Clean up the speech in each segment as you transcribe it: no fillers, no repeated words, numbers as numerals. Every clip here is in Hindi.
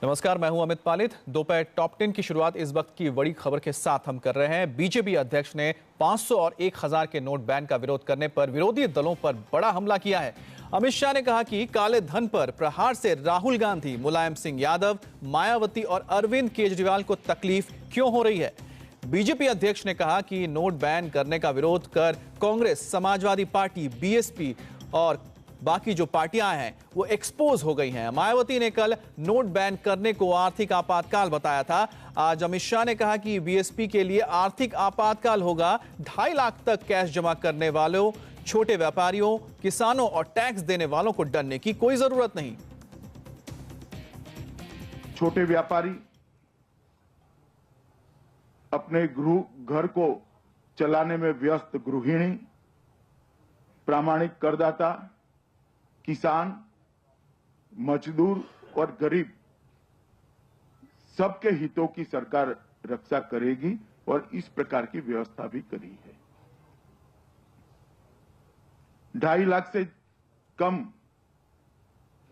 नमस्कार, मैं हूं अमित पालित। दोपहर टॉप 10 की शुरुआत इस वक्त की बड़ी खबर के साथ हम कर रहे हैं। बीजेपी अध्यक्ष ने 500 और 1000 के नोट बैन का विरोध करने पर विरोधी दलों पर बड़ा हमला किया है। अमित शाह ने कहा कि काले धन पर प्रहार से राहुल गांधी, मुलायम सिंह यादव, मायावती और अरविंद केजरीवाल को तकलीफ क्यों हो रही है। बीजेपी अध्यक्ष ने कहा कि नोट बैन करने का विरोध कर कांग्रेस, समाजवादी पार्टी, बीएसपी और बाकी जो पार्टियां हैं वो एक्सपोज हो गई हैं। मायावती ने कल नोट बैन करने को आर्थिक आपातकाल बताया था। आज अमित शाह ने कहा कि बीएसपी के लिए आर्थिक आपातकाल होगा। 2.5 लाख तक कैश जमा करने वालों, छोटे व्यापारियों, किसानों और टैक्स देने वालों को डरने की कोई जरूरत नहीं। छोटे व्यापारी, अपने घर को चलाने में व्यस्त गृहिणी, प्रामाणिक करदाता, किसान, मजदूर और गरीब, सबके हितों की सरकार रक्षा करेगी और इस प्रकार की व्यवस्था भी करी है। 2.5 लाख से कम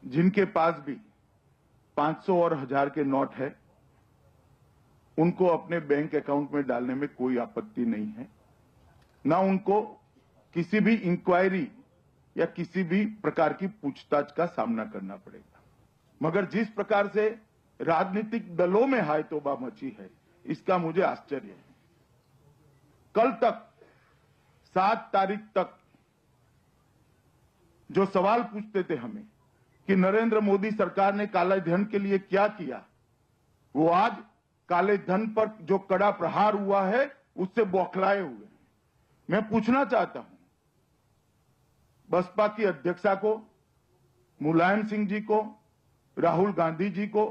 जिनके पास भी 500 और 1000 के नोट है, उनको अपने बैंक अकाउंट में डालने में कोई आपत्ति नहीं है। ना उनको किसी भी इंक्वायरी या किसी भी प्रकार की पूछताछ का सामना करना पड़ेगा। मगर जिस प्रकार से राजनीतिक दलों में हाय तौबा मची है, इसका मुझे आश्चर्य है। कल तक 7 तारीख तक जो सवाल पूछते थे हमें कि नरेंद्र मोदी सरकार ने काले धन के लिए क्या किया, वो आज काले धन पर जो कड़ा प्रहार हुआ है उससे बौखलाए हुए हैं। मैं पूछना चाहता हूं बसपा की अध्यक्षा को, मुलायम सिंह जी को, राहुल गांधी जी को,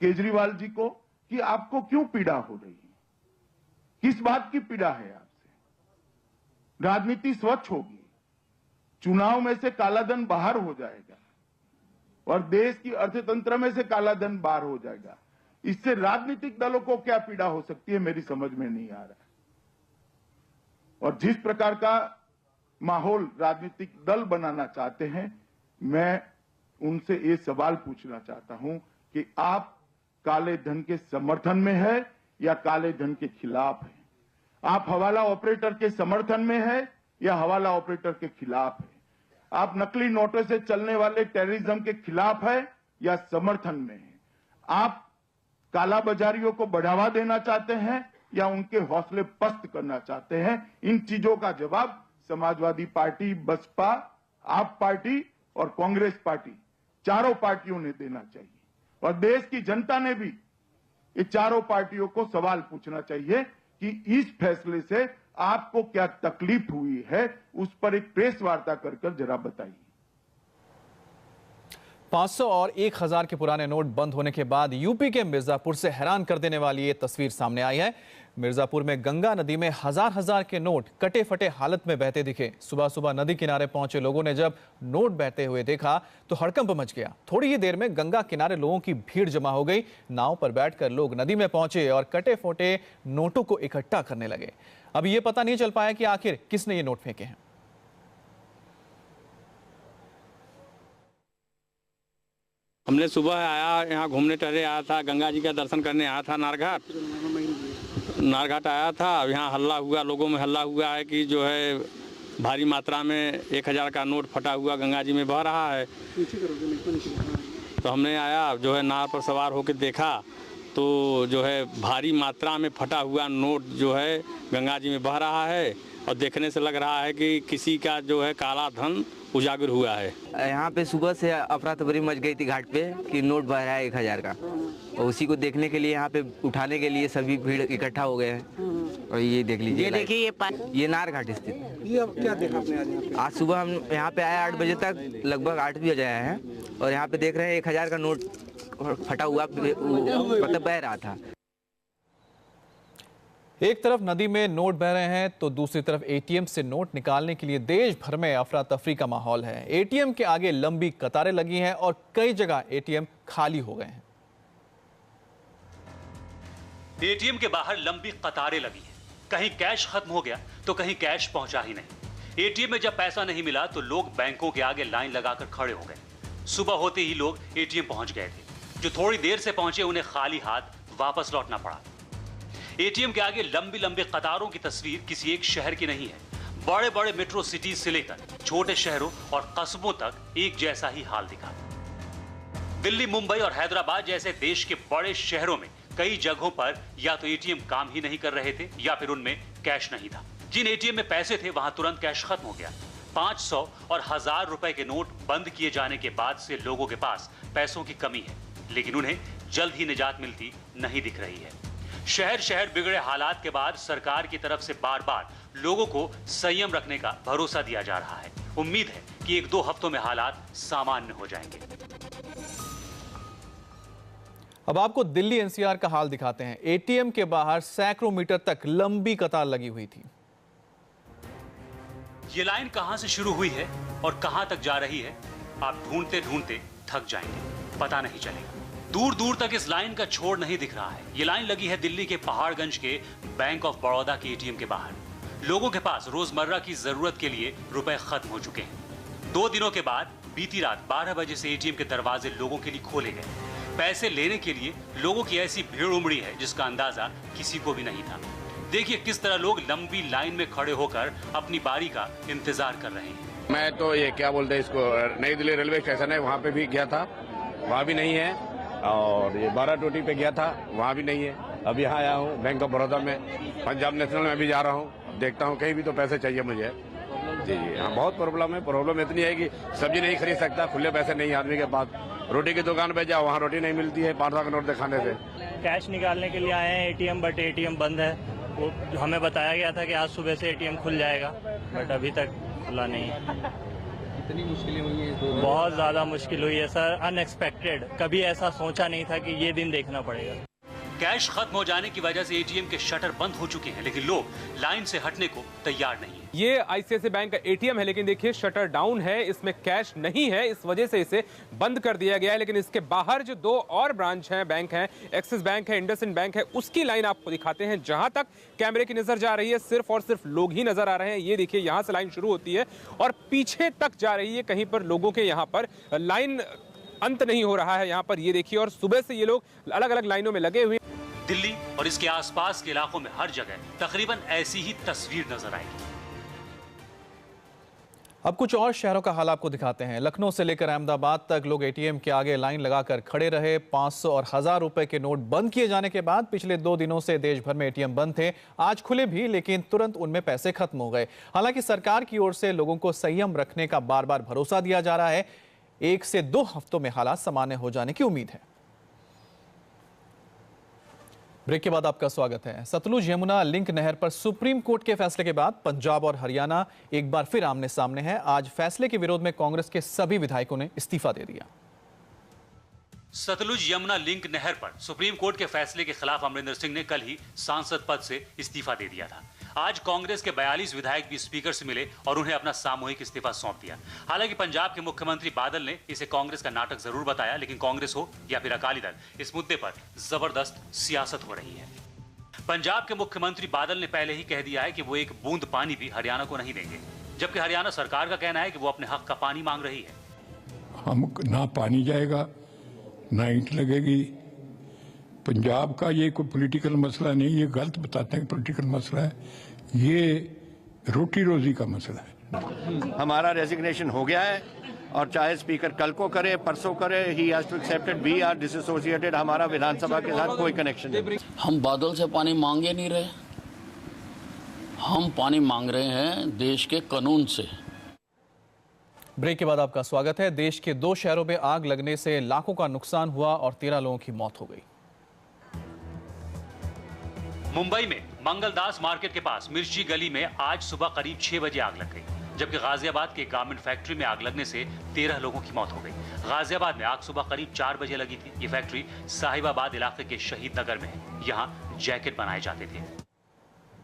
केजरीवाल जी को कि आपको क्यों पीड़ा हो रही है, किस बात की पीड़ा है आपसे। राजनीति स्वच्छ होगी, चुनाव में से कालाधन बाहर हो जाएगा और देश की अर्थतंत्र में से कालाधन बाहर हो जाएगा। इससे राजनीतिक दलों को क्या पीड़ा हो सकती है, मेरी समझ में नहीं आ रहा। और जिस प्रकार का माहौल राजनीतिक दल बनाना चाहते हैं, मैं उनसे ये सवाल पूछना चाहता हूं कि आप काले धन के समर्थन में है या काले धन के खिलाफ है। आप हवाला ऑपरेटर के समर्थन में है या हवाला ऑपरेटर के खिलाफ है। आप नकली नोटों से चलने वाले टेररिज्म के खिलाफ है या समर्थन में है। आप काला बाजारियों को बढ़ावा देना चाहते हैं या उनके हौसले पस्त करना चाहते हैं। इन चीजों का जवाब समाजवादी पार्टी, बसपा, आप पार्टी और कांग्रेस पार्टी, चारों पार्टियों ने देना चाहिए। और देश की जनता ने भी ये चारों पार्टियों को सवाल पूछना चाहिए कि इस फैसले से आपको क्या तकलीफ हुई है, उस पर एक प्रेस वार्ता कर जरा बताइए। 500 और 1000 के पुराने नोट बंद होने के बाद यूपी के मिर्जापुर से हैरान कर देने वाली ये तस्वीर सामने आई है। मिर्जापुर में गंगा नदी में हजार के नोट कटे फटे हालत में बहते दिखे। सुबह सुबह नदी किनारे पहुंचे लोगों ने जब नोट बहते हुए देखा तो हड़कंप मच गया। थोड़ी ही देर में गंगा किनारे लोगों की भीड़ जमा हो गई। नाव पर बैठकर लोग नदी में पहुंचे और कटे फोटे नोटों को इकट्ठा करने लगे। अब ये पता नहीं चल पाया कि आखिर किसने ये नोट फेंके हैं। हमने सुबह आया, यहाँ घूमने टहले आया था, गंगा जी का दर्शन करने आया था, नारघाट आया था। अब यहाँ हल्ला हुआ, लोगों में हल्ला हुआ है कि जो है भारी मात्रा में 1000 का नोट फटा हुआ गंगा जी में बह रहा है। तो हमने आया, जो है नाव पर सवार होकर देखा तो जो है भारी मात्रा में फटा हुआ नोट जो है गंगा जी में बह रहा है और देखने से लग रहा है कि किसी का जो है काला धन उजागर हुआ है। यहाँ पे सुबह से अफरा तफरी मच गई थी घाट पे कि नोट बह रहा है 1000 का, और उसी को देखने के लिए यहाँ पे उठाने के लिए सभी भीड़ इकट्ठा हो गए हैं। और ये देख लीजिए, ये देखिए ये नार घाट स्थित। ये अब क्या देखा आपने आज यहाँ पे? आज सुबह हम यहाँ पे आए 8 बजे तक, लगभग 8 भी बजे आए हैं और यहाँ पे देख रहे हैं 1000 का नोट फटा हुआ मतलब बह रहा था। एक तरफ नदी में नोट बह रहे हैं तो दूसरी तरफ एटीएम से नोट निकालने के लिए देश भर में अफरा तफरी का माहौल है। एटीएम के आगे लंबी कतारें लगी हैं और कई जगह एटीएम खाली हो गए हैं। एटीएम के बाहर लंबी कतारें लगी हैं। कहीं कैश खत्म हो गया तो कहीं कैश पहुंचा ही नहीं। एटीएम में जब पैसा नहीं मिला तो लोग बैंकों के आगे लाइन लगाकर खड़े हो गए। सुबह होते ही लोग एटीएम पहुंच गए थे। जो थोड़ी देर से पहुंचे उन्हें खाली हाथ वापस लौटना पड़ा। एटीएम के आगे लंबी लंबी कतारों की तस्वीर किसी एक शहर की नहीं है। बड़े बड़े मेट्रो सिटीज से लेकर छोटे शहरों और कस्बों तक एक जैसा ही हाल दिखा। दिल्ली, मुंबई और हैदराबाद जैसे देश के बड़े शहरों में कई जगहों पर या तो एटीएम काम ही नहीं कर रहे थे या फिर उनमें कैश नहीं था। जिन एटीएम में पैसे थे वहां तुरंत कैश खत्म हो गया। 500 और 1000 रुपए के नोट बंद किए जाने के बाद से लोगों के पास पैसों की कमी है, लेकिन उन्हें जल्द ही निजात मिलती नहीं दिख रही है। शहर शहर बिगड़े हालात के बाद सरकार की तरफ से बार बार लोगों को संयम रखने का भरोसा दिया जा रहा है। उम्मीद है कि 1-2 हफ्तों में हालात सामान्य हो जाएंगे। अब आपको दिल्ली एनसीआर का हाल दिखाते हैं। एटीएम के बाहर सैकड़ों मीटर तक लंबी कतार लगी हुई थी। ये लाइन कहां से शुरू हुई है और कहां तक जा रही है, आप ढूंढते ढूंढते थक जाएंगे, पता नहीं चलेगा। दूर दूर तक इस लाइन का छोर नहीं दिख रहा है। ये लाइन लगी है दिल्ली के पहाड़गंज के बैंक ऑफ बड़ौदा के एटीएम के बाहर। लोगों के पास रोजमर्रा की जरूरत के लिए रुपए खत्म हो चुके हैं। 2 दिनों के बाद बीती रात 12 बजे से एटीएम के दरवाजे लोगों के लिए खोले गए। पैसे लेने के लिए लोगों की ऐसी भीड़ उमड़ी है जिसका अंदाजा किसी को भी नहीं था। देखिए किस तरह लोग लंबी लाइन में खड़े होकर अपनी बारी का इंतजार कर रहे हैं। मैं तो ये क्या बोलते हैं इसको, नई दिल्ली रेलवे स्टेशन है, वहाँ पे भी गया था, वहाँ भी नहीं है। और ये 12 टोटी पे गया था, वहाँ भी नहीं है। अब यहाँ आया हूँ बैंक ऑफ बड़ौदा में, पंजाब नेशनल में भी जा रहा हूँ, देखता हूँ कहीं भी तो पैसे चाहिए मुझे। जी हाँ, बहुत प्रॉब्लम है। प्रॉब्लम इतनी है कि सब्जी नहीं खरीद सकता, खुले पैसे नहीं आदमी के पास। रोटी की दुकान पे जाओ, वहाँ रोटी नहीं मिलती है 500 का नोट दिखाने से। कैश निकालने के लिए आए हैं एटीएम, बट एटीएम बंद है। वो हमें बताया गया था कि आज सुबह से एटीएम खुल जाएगा, बट अभी तक खुला नहीं है। कितनी मुश्किलें हुई हैं? बहुत ज़्यादा मुश्किल हुई है सर, अनएक्सपेक्टेड। कभी ऐसा सोचा नहीं था कि ये दिन देखना पड़ेगा। कैश खत्म हो जाने की वजह से एटीएम के शटर बंद हो चुके हैं, लेकिन लोग लाइन से हटने को तैयार नहीं है। ये आईसीआईसीआई बैंक का एटीएम है, लेकिन देखिए शटर डाउन है, इसमें कैश नहीं है, इस वजह से इसे बंद कर दिया गया है। लेकिन इसके बाहर जो 2 और ब्रांच हैं, बैंक हैं, एक्सिस बैंक है, इंडसइंड बैंक है, उसकी लाइन आपको दिखाते हैं। जहां तक कैमरे की नजर जा रही है सिर्फ और सिर्फ लोग ही नजर आ रहे हैं। ये देखिए यहां से लाइन शुरू होती है और पीछे तक जा रही है। कहीं पर लोगों के यहाँ पर लाइन अंत नहीं हो रहा है यहाँ पर, ये देखिए। और सुबह से ये लोग अलग अलग लाइनों में लगे हुए। दिल्ली और इसके आसपास के इलाकों में हर जगह तकरीबन ऐसी ही तस्वीर नजर आएगी। अब कुछ और शहरों का हाल आपको दिखाते हैं। लखनऊ से लेकर अहमदाबाद तक लोग एटीएम के आगे लाइन लगाकर खड़े रहे। 500 और 1000 रुपए के नोट बंद किए जाने के बाद पिछले 2 दिनों से देश भर में एटीएम बंद थे। आज खुले भी, लेकिन तुरंत उनमें पैसे खत्म हो गए। हालांकि सरकार की ओर से लोगों को संयम रखने का बार बार भरोसा दिया जा रहा है। 1 से 2 हफ्तों में हालात सामान्य हो जाने की उम्मीद है। ब्रेक के बाद आपका स्वागत है। सतलुज यमुना लिंक नहर पर सुप्रीम कोर्ट के फैसले के बाद पंजाब और हरियाणा एक बार फिर आमने सामने है। आज फैसले के विरोध में कांग्रेस के सभी विधायकों ने इस्तीफा दे दिया। सतलुज यमुना लिंक नहर पर सुप्रीम कोर्ट के फैसले के खिलाफ अमरिंदर सिंह ने कल ही सांसद पद से इस्तीफा दे दिया था। आज कांग्रेस के 42 विधायक भी स्पीकर से मिले और उन्हें अपना सामूहिक इस्तीफा सौंप दिया। हालांकि पंजाब के मुख्यमंत्री बादल ने इसे कांग्रेस का नाटक जरूर बताया, लेकिन कांग्रेस हो या फिर अकाली दल, इस मुद्दे पर जबरदस्त सियासत हो रही है। पंजाब के मुख्यमंत्री बादल ने पहले ही कह दिया है कि वो एक बूंद पानी भी हरियाणा को नहीं देंगे, जबकि हरियाणा सरकार का कहना है कि वो अपने हक का पानी मांग रही है। हम ना पानी जाएगा ना ईंट लगेगी। पंजाब का ये कोई पॉलिटिकल मसला नहीं, ये गलत बताते हैं पॉलिटिकल मसला है, ये रोटी रोजी का मसला है। हमारा रेजिग्नेशन हो गया है और चाहे स्पीकर कल को करे, परसों करे, he has to accept it. We are disassociated, हमारा विधानसभा के साथ कोई कनेक्शन नहीं। हम बादल से पानी मांगे नहीं रहे, हम पानी मांग रहे हैं देश के कानून से। ब्रेक के बाद आपका स्वागत है। देश के 2 शहरों में आग लगने से लाखों का नुकसान हुआ और 13 लोगों की मौत हो गई। मुंबई में मंगलदास मार्केट के पास मिर्ची गली में आज सुबह करीब 6 बजे आग लग गई, जबकि गाजियाबाद के गारमेंट फैक्ट्री में आग लगने से 13 लोगों की मौत हो गई। गाजियाबाद में आग सुबह करीब 4 बजे लगी थी। ये फैक्ट्री साहिबाबाद इलाके के शहीद नगर में है। यहाँ जैकेट बनाए जाते थे।